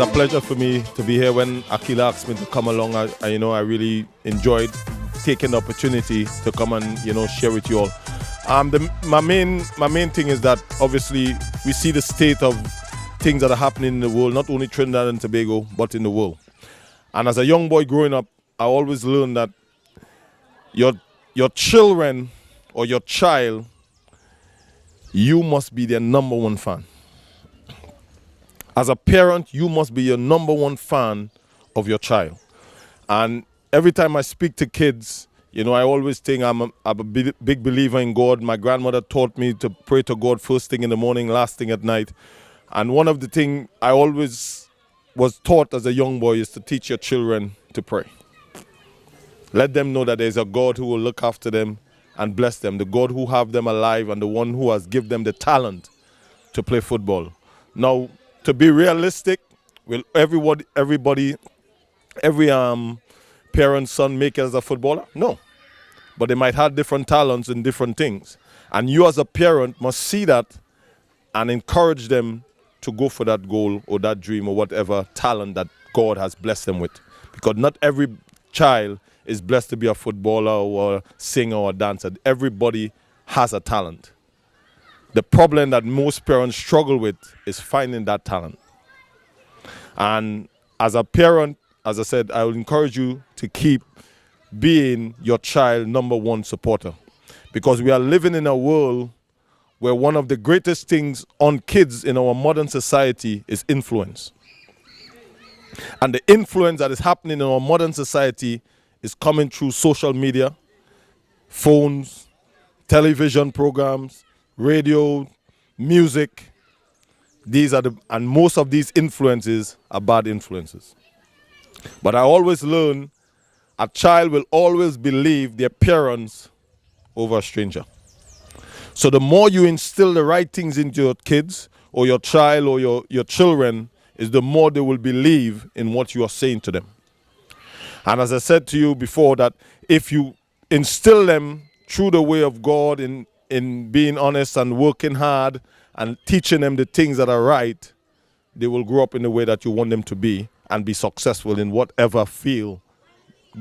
a pleasure for me to be here. When Akila asked me to come along, I really enjoyed taking the opportunity to come and share with you all. My main thing is that obviously we see the state of things that are happening in the world, not only Trinidad and Tobago, but in the world. And as a young boy growing up, I always learned that your children or your child, you must be their number one fan. As a parent, you must be your number one fan of your child. And every time I speak to kids, I always think I'm a big believer in God. My grandmother taught me to pray to God first thing in the morning, last thing at night. And one of the things I always was taught as a young boy is to teach your children to pray. Let them know that there's a God who will look after them and bless them, the God who have them alive and the one who has given them the talent to play football. Now, to be realistic, will every parent's son make it as a footballer? No. But they might have different talents in different things. And you as a parent must see that and encourage them to go for that goal or that dream or whatever talent that God has blessed them with. Because not every child is blessed to be a footballer or a singer or a dancer. Everybody has a talent. The problem that most parents struggle with is finding that talent. And as a parent, as I said, I will encourage you to keep being your child number one supporter. Because we are living in a world where one of the greatest things on kids in our modern society is influence. And the influence that is happening in our modern society is coming through social media, phones, television programs, radio, music. And most of these influences are bad influences. But I always learn a child will always believe their parents over a stranger. So the more you instill the right things into your kids or your child or your children, is the more they will believe in what you are saying to them. And as I said to you before, that if you instill them through the way of God in being honest and working hard and teaching them the things that are right, they will grow up in the way that you want them to be and be successful in whatever field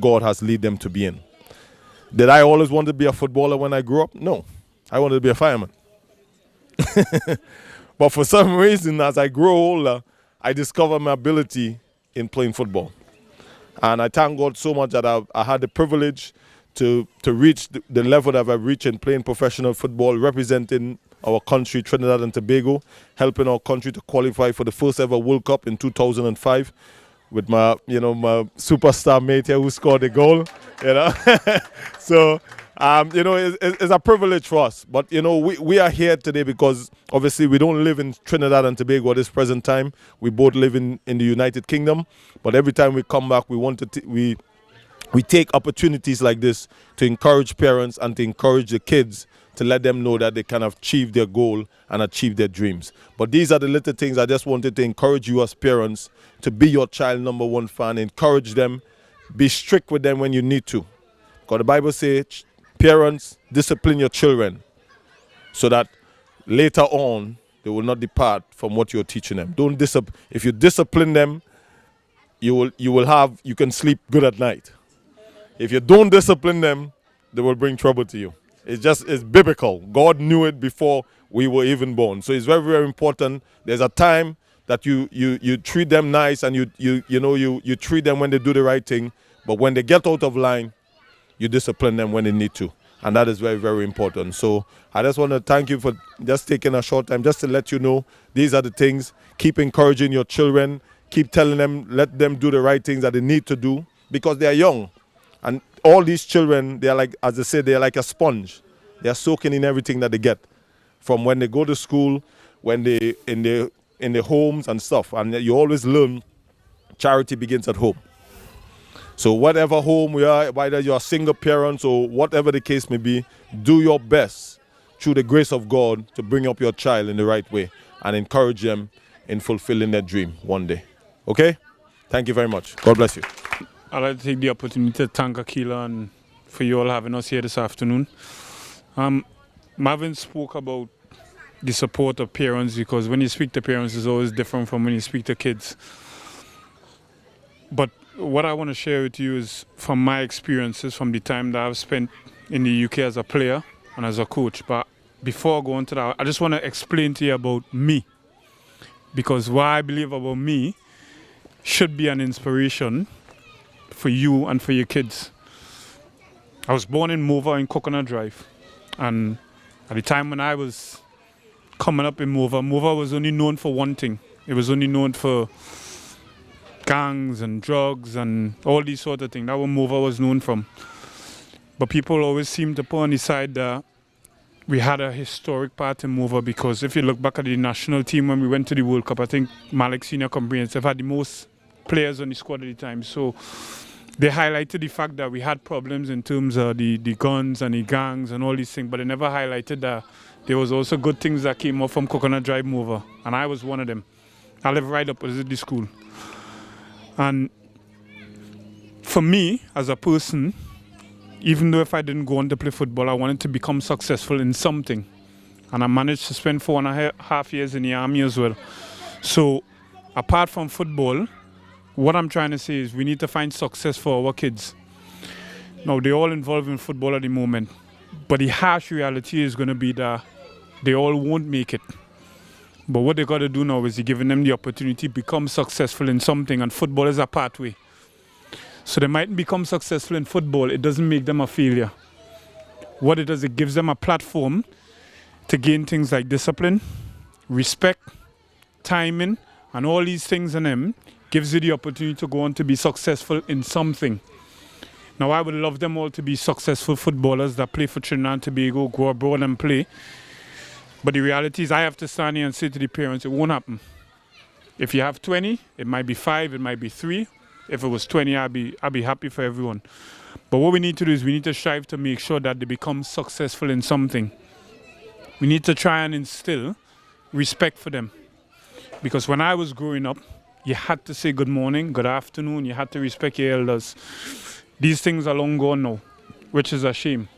God has led them to be in. Did I always want to be a footballer when I grew up? No. I wanted to be a fireman. But for some reason, as I grow older, I discovered my ability in playing football. And I thank God so much that I had the privilege to reach the level that I've reached in playing professional football, representing our country, Trinidad and Tobago, helping our country to qualify for the first ever World Cup in 2005 with my superstar mate here who scored the goal, So, it's a privilege for us. But, we are here today because obviously we don't live in Trinidad and Tobago at this present time. We both live in the United Kingdom. But every time we come back, we take opportunities like this to encourage parents and to encourage the kids to let them know that they can achieve their goal and achieve their dreams. But these are the little things I just wanted to encourage you as parents to be your child number one fan. Encourage them. Be strict with them when you need to. Because the Bible says, parents, discipline your children so that later on they will not depart from what you're teaching them. If you discipline them, you can sleep good at night. If you don't discipline them, they will bring trouble to you. It's biblical. God knew it before we were even born. So it's very, very important. There's a time that you treat them nice and you treat them when they do the right thing. But when they get out of line, you discipline them when they need to. And that is very, very important. So I just want to thank you for just taking a short time just to let you know these are the things. Keep encouraging your children. Keep telling them, let them do the right things that they need to do because they are young. And all these children, they are like, as they say, they are like a sponge. They are soaking in everything that they get from when they go to school, when they in their homes and stuff. And you always learn charity begins at home. So whatever home we are, whether you're single parents or whatever the case may be, do your best through the grace of God to bring up your child in the right way and encourage them in fulfilling their dream one day. Okay? Thank you very much. God bless you. I'd like to take the opportunity to thank Akila and for you all having us here this afternoon. Marvin spoke about the support of parents because when you speak to parents, it's always different from when you speak to kids. But what I want to share with you is from my experiences from the time that I've spent in the UK as a player and as a coach. But before I go on to that, I just want to explain to you about me. Because what I believe about me should be an inspiration for you and for your kids. I was born in Mova in Coconut Drive. And at the time when I was coming up in Mova was only known for one thing. It was only known for gangs and drugs and all these sort of things. That's what Mova was known from. But people always seem to put on the side that we had a historic part in Mova, because if you look back at the national team when we went to the World Cup, I think Malik Senior Comprehensive had the most players on the squad at the time. So they highlighted the fact that we had problems in terms of the guns and the gangs and all these things, but they never highlighted that there was also good things that came up from Coconut Drive Mova, and I was one of them. I live right opposite the school. And for me, as a person, even though if I didn't go on to play football, I wanted to become successful in something. And I managed to spend 4.5 years in the army as well. So apart from football, what I'm trying to say is we need to find success for our kids. Now, they're all involved in football at the moment, but the harsh reality is going to be that they all won't make it. But what they got to do now is giving them the opportunity to become successful in something, and football is a pathway. So they might become successful in football. It doesn't make them a failure. What it does, it gives them a platform to gain things like discipline, respect, timing, and all these things in them gives you the opportunity to go on to be successful in something. Now, I would love them all to be successful footballers that play for Trinidad and Tobago, go abroad and play. But the reality is I have to stand here and say to the parents, it won't happen. If you have 20, it might be 5, it might be 3. If it was 20, I'd be happy for everyone. But what we need to do is we need to strive to make sure that they become successful in something. We need to try and instill respect for them. Because when I was growing up, you had to say good morning, good afternoon, you had to respect your elders. These things are long gone now, which is a shame.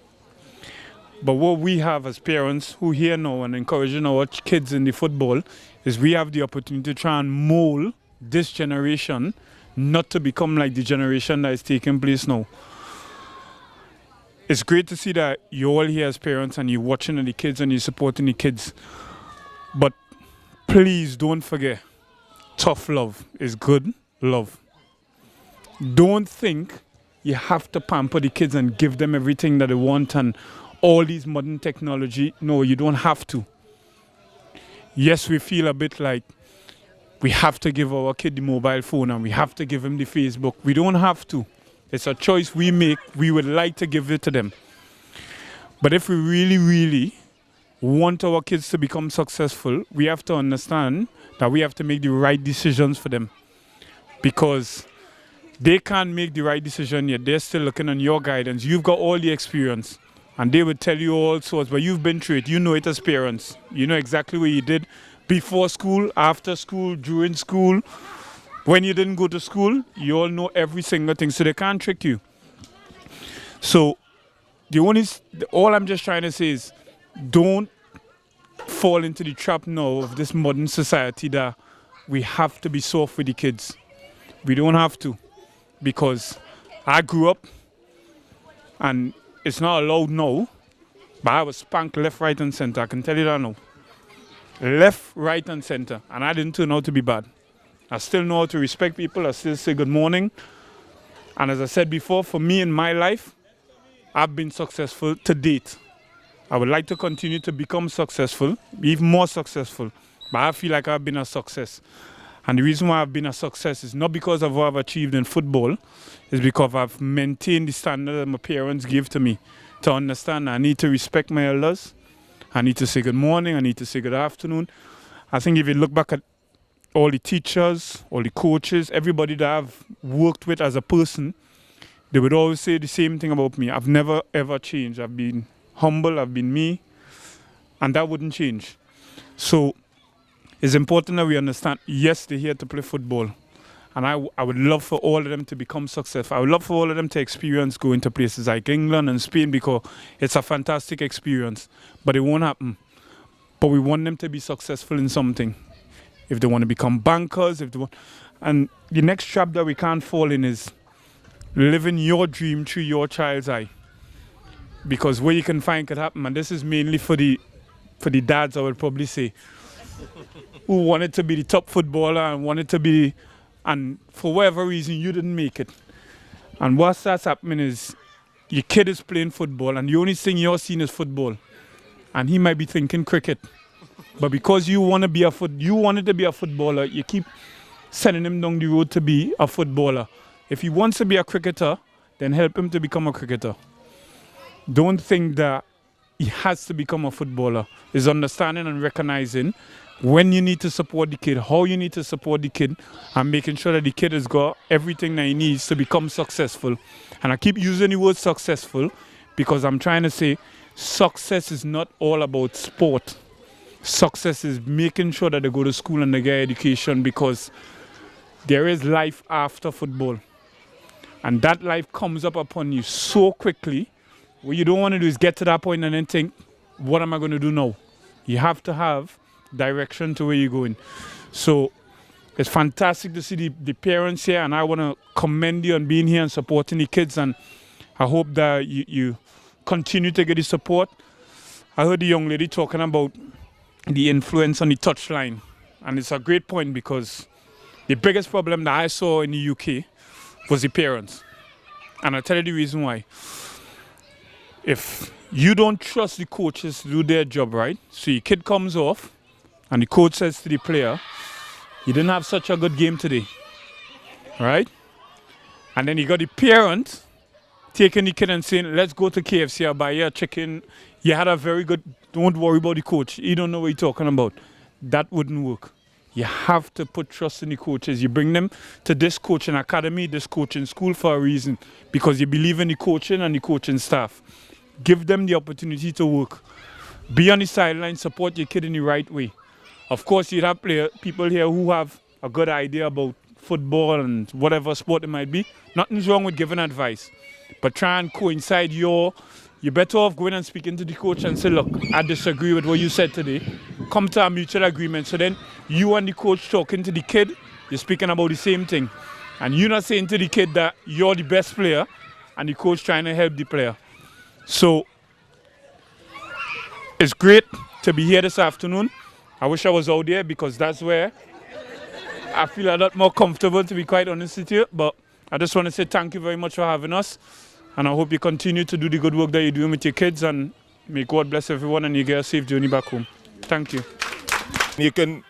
But what we have as parents who here now and encouraging our kids in the football is we have the opportunity to try and mold this generation not to become like the generation that is taking place now. It's great to see that you're all here as parents and you're watching the kids and you're supporting the kids. But please don't forget, tough love is good love. Don't think you have to pamper the kids and give them everything that they want and all these modern technology. No, you don't have to. Yes, we feel a bit like we have to give our kid the mobile phone and we have to give him the Facebook. We don't have to. It's a choice we make. We would like to give it to them. But if we really, really want our kids to become successful, we have to understand that we have to make the right decisions for them. Because they can't make the right decision yet. They're still looking on your guidance. You've got all the experience. And they would tell you all sorts, but you've been through it. You know it as parents. You know exactly what you did before school, after school, during school. When you didn't go to school, you all know every single thing, so they can't trick you. So all I'm just trying to say is don't fall into the trap now of this modern society that we have to be soft with the kids. We don't have to, because I grew up and it's not allowed now, but I was spanked left, right, and center. I can tell you that now. Left, right, and center. And I didn't turn out to be bad. I still know how to respect people. I still say good morning. And as I said before, for me in my life, I've been successful to date. I would like to continue to become successful, even more successful. But I feel like I've been a success. And the reason why I've been a success is not because of what I've achieved in football. It's because I've maintained the standard that my parents give to me. To understand I need to respect my elders. I need to say good morning. I need to say good afternoon. I think if you look back at all the teachers, all the coaches, everybody that I've worked with as a person, they would always say the same thing about me. I've never ever changed. I've been humble. I've been me. And that wouldn't change. So it's important that we understand, yes, they're here to play football. And I would love for all of them to become successful. I would love for all of them to experience going to places like England and Spain, because it's a fantastic experience. But it won't happen. But we want them to be successful in something. if they want to become bankers, if they want. And the next trap that we can't fall in is living your dream through your child's eye. Because where you can find could happen, and this is mainly for the dads, I would probably say, who wanted to be the top footballer and wanted to be, and for whatever reason you didn't make it. And what starts happening is your kid is playing football and the only thing you're seeing is football. And he might be thinking cricket. But because you wanted to be a footballer, you keep sending him down the road to be a footballer. If he wants to be a cricketer, then help him to become a cricketer. Don't think that he has to become a footballer. It's understanding and recognizing when you need to support the kid, how you need to support the kid, and making sure that the kid has got everything that he needs to become successful. And I keep using the word successful because I'm trying to say success is not all about sport. Success is making sure that they go to school and they get education, because there is life after football. And that life comes up upon you so quickly. What you don't want to do is get to that point and then think, what am I going to do now? You have to have direction to where you're going. So it's fantastic to see the parents here, and I want to commend you on being here and supporting the kids, and I hope that you continue to get the support. I heard the young lady talking about the influence on the touchline, and it's a great point, because the biggest problem that I saw in the UK was the parents. And I'll tell you the reason why. If you don't trust the coaches to do their job right, so your kid comes off and the coach says to the player, you didn't have such a good game today, right? And then you got the parent taking the kid and saying, let's go to KFC, I'll buy you a chicken. You had a very good, don't worry about the coach. You don't know what you're talking about. That wouldn't work. You have to put trust in the coaches. You bring them to this coaching academy, this coaching school for a reason, because you believe in the coaching and the coaching staff. Give them the opportunity to work. Be on the sideline, support your kid in the right way. Of course, you have people here who have a good idea about football and whatever sport it might be. Nothing's wrong with giving advice. But try and coincide you're better off going and speaking to the coach and say, look, I disagree with what you said today. Come to a mutual agreement. So then you and the coach talking to the kid, you're speaking about the same thing. And you're not saying to the kid that you're the best player and the coach trying to help the player. So it's great to be here this afternoon. I wish I was out there, because that's where I feel a lot more comfortable, to be quite honest with you. But I just want to say thank you very much for having us. And I hope you continue to do the good work that you're doing with your kids, and may God bless everyone and you get a safe journey back home. Thank you. You can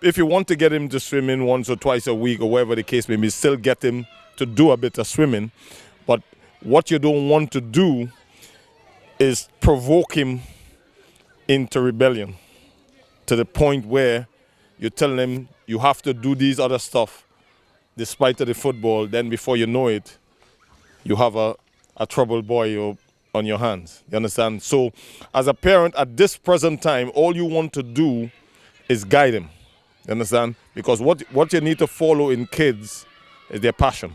if you want to get him to swimming once or twice a week or whatever the case may be, still get him to do a bit of swimming. But what you don't want to do is provoke him into rebellion, to the point where you tell him you have to do these other stuff despite of the football. Then before you know it, you have a troubled boy on your hands. You understand? So as a parent at this present time, all you want to do is guide him. You understand? Because what you need to follow in kids is their passion.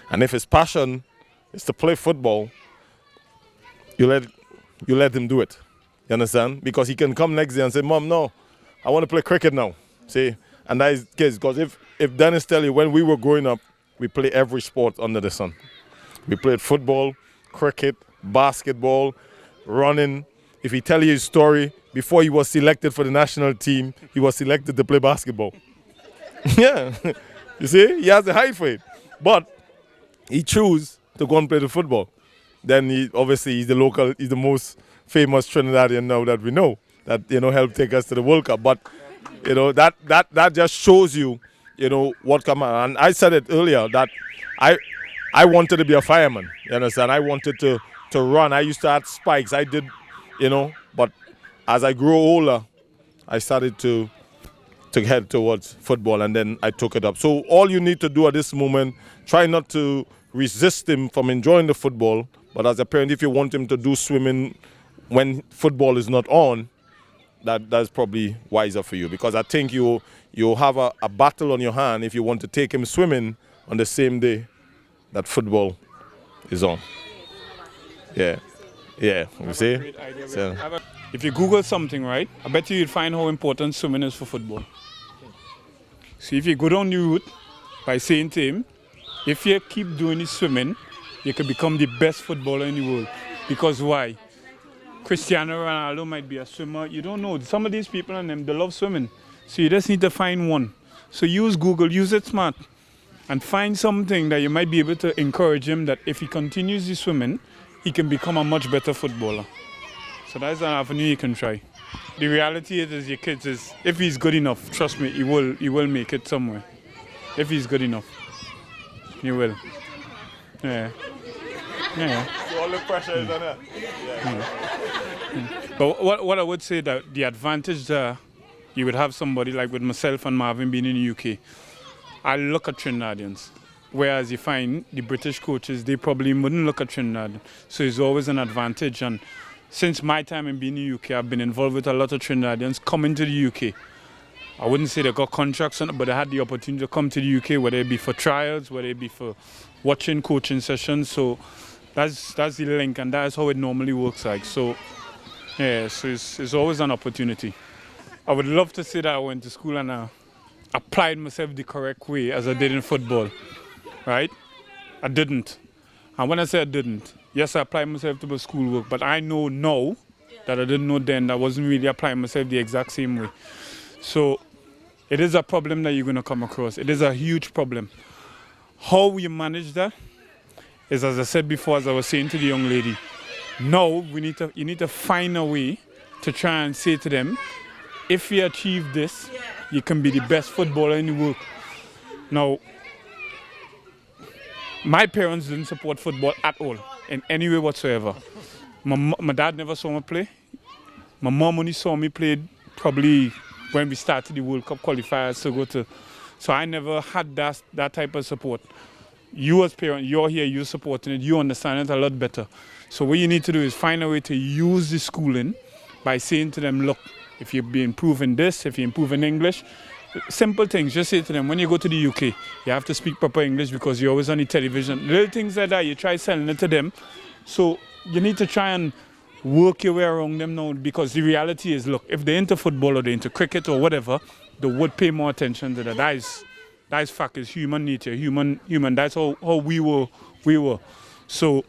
And if his passion is to play football, you let him do it. You understand? Because he can come next day and say, Mom, no, I want to play cricket now. See? And that is kids. Because if Dennis tell you, when we were growing up, we play every sport under the sun. We played football, cricket, basketball, running. If he tell you his story, before he was selected for the national team, he was selected to play basketball. Yeah. You see? He has the height for it. But he chose to go and play the football. Then he's the most famous Trinidadian now that we know, that, helped take us to the World Cup. But, that just shows you, what come on. And I said it earlier that I wanted to be a fireman. You understand? I wanted to run. I used to have spikes. I did, but as I grew older, I started to head towards football, and then I took it up. So all you need to do at this moment, try not to resist him from enjoying the football, but as a parent, if you want him to do swimming when football is not on, that's probably wiser for you, because I think you'll have a battle on your hand if you want to take him swimming on the same day that football is on. Yeah, you see? Great idea. So. If you Google something, right, I bet you'd find how important swimming is for football. So if you go down the route by saying to him, if you keep doing this swimming, you can become the best footballer in the world. Because why? Cristiano Ronaldo might be a swimmer. You don't know. Some of these people and them, they love swimming. So you just need to find one. So use Google, use it smart, and find something that you might be able to encourage him that if he continues his swimming, he can become a much better footballer. So that's an avenue you can try. The reality is your kids is, if he's good enough, trust me, he will make it somewhere. If he's good enough, he will. Yeah. Yeah. So all the pressure is on her. But what I would say that the advantage that you would have somebody like with myself and Marvin being in the UK, I look at Trinidadians. Whereas you find the British coaches, they probably wouldn't look at Trinidad. So it's always an advantage. And since my time in being in the UK, I've been involved with a lot of Trinidadians coming to the UK. I wouldn't say they got contracts on it, but they had the opportunity to come to the UK, whether it be for trials, whether it be for watching coaching sessions. So that's the link, and that's how it normally works like. So yeah, so it's always an opportunity. I would love to say that I went to school and applied myself the correct way as I did in football, right? I didn't. And when I say I didn't, yes, I applied myself to my schoolwork, but I know now that I didn't know then that I wasn't really applying myself the exact same way. So it is a problem that you're going to come across. It is a huge problem. How you manage that is, as I said before, as I was saying to the young lady, now you need to find a way to try and say to them, if you achieve this, you can be the best footballer in the world. Now, my parents didn't support football at all, in any way whatsoever. My dad never saw me play. My mom only saw me play probably when we started the World Cup qualifiers to go to. So I never had that type of support. You as parents, you're here, you're supporting it, you understand it a lot better. So what you need to do is find a way to use the schooling by saying to them, look, if you're improving this, if you're improving English, simple things, just say to them, when you go to the UK, you have to speak proper English because you're always on the television. Little things like that, you try selling it to them. So you need to try and work your way around them now, because the reality is, look, if they're into football or they're into cricket or whatever, they would pay more attention to that. That is fact, it's human nature, human. That's how we were. So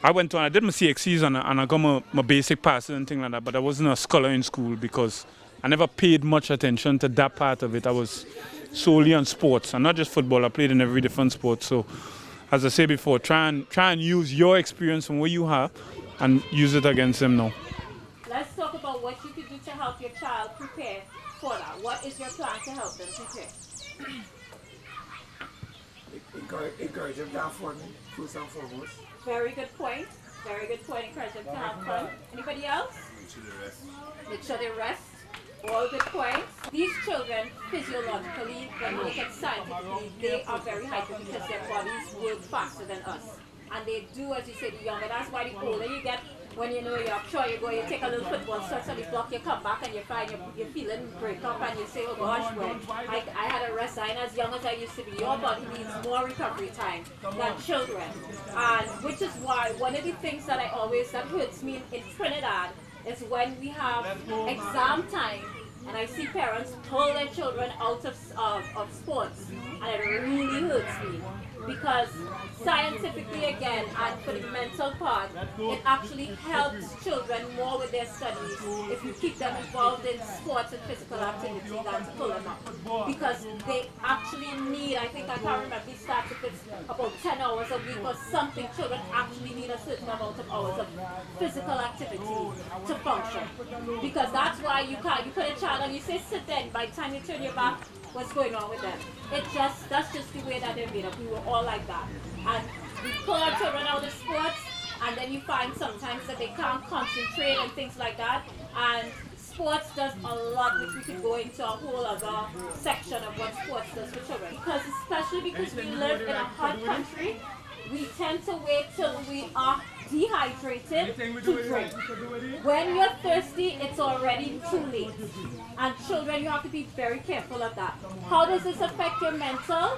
I went on, I did my CXCs and I got my basic passes and things like that, but I wasn't a scholar in school because I never paid much attention to that part of it. I was solely on sports, and not just football. I played in every different sport. So, as I said before, try and use your experience from where you have and use it against them now. Let's talk about what you could do to help your child prepare for that. What is your plan to help them prepare? Encourage them to have fun, first and foremost. Very good point. Very good point. Encourage them to have fun. Anybody else? Make sure they rest. All good points. These children, physiologically, when we look at scientifically, they are very hyper because their bodies work faster than us. And they do, as you say, the younger. That's why the older you get, when you know you're sure you go, you take a little football search on the block, you come back and you find you're feeling break up and you say, oh gosh, well, I had a rest. I'm as young as I used to be. Your body needs more recovery time than children. And which is why one of the things that that hurts me in Trinidad is when we have exam time and I see parents pull their children out of sports, and it really hurts me. Because scientifically again, and for the mental part, it actually helps children more with their studies if you keep them involved in sports and physical activity than to pull them up. Because they actually need, I think I can't remember the stats, if it's about 10 hours a week or something, children actually need a certain amount of hours of physical activity to function. Because that's why you put a child and you say sit there, by the time you turn your back, what's going on with them? That's just the way that they're made up. We were all like that. And we pull our children out of sports, and then you find sometimes that they can't concentrate and things like that. And sports does a lot, which we could go into a whole other section of what sports does for children. Especially because we live in a hot country, we tend to wait till we are dehydrated to drink. When you're thirsty, it's already too late. And children, you have to be very careful of that. How does this affect your mental?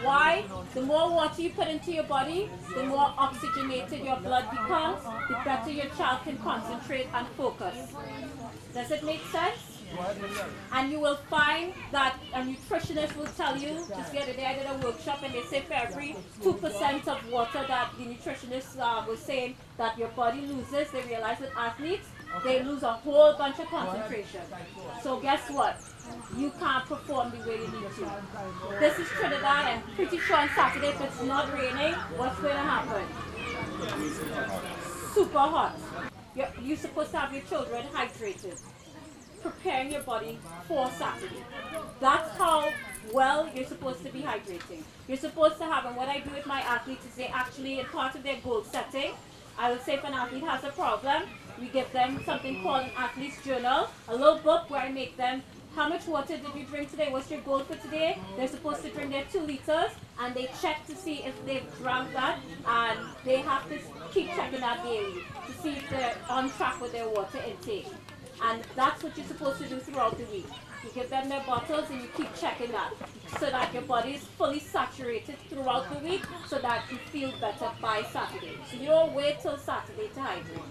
Why? The more water you put into your body, the more oxygenated your blood becomes, the better your child can concentrate and focus. Does it make sense? And you will find that a nutritionist will tell you, just the other day I did a workshop and they say for every 2% of water that the nutritionist was saying that your body loses, they realize that athletes, they lose a whole bunch of concentration. So guess what? You can't perform the way you need to. This is Trinidad, and pretty sure on Saturday if it's not raining, what's going to happen? Super hot. You're supposed to have your children hydrated, preparing your body for Saturday. That's how well you're supposed to be hydrating. You're supposed to have, and what I do with my athletes is they actually, in part of their goal setting, I would say if an athlete has a problem, we give them something called an athlete's journal, a little book where I make them, how much water did you drink today? What's your goal for today? They're supposed to drink their 2 liters, and they check to see if they've drank that, and they have to keep checking that daily to see if they're on track with their water intake. And that's what you're supposed to do throughout the week. You give them their bottles and you keep checking that so that your body is fully saturated throughout the week so that you feel better by Saturday. So you don't wait till Saturday to hydrate.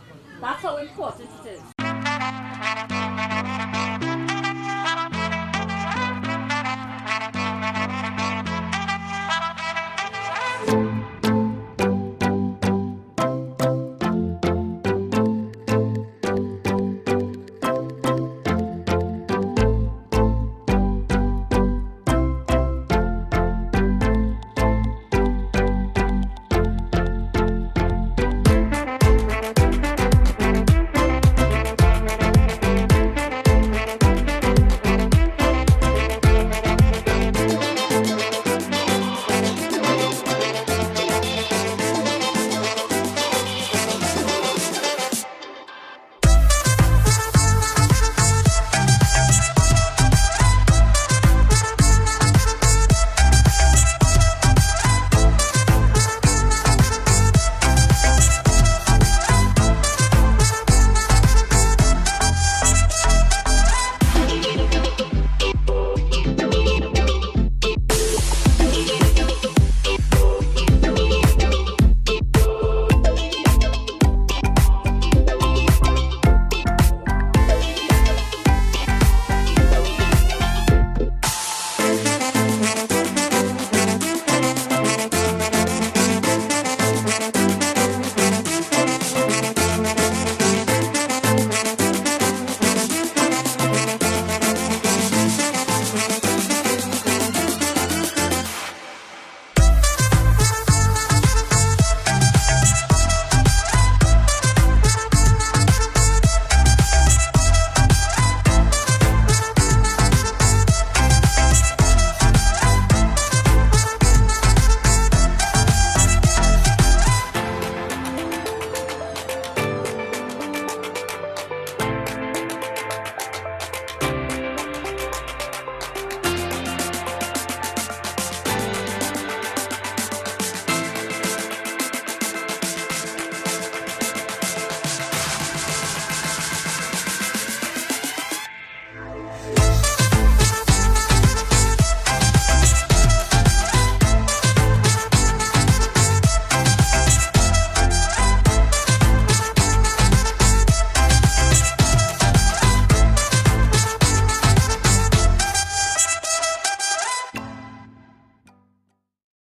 That's how important it is.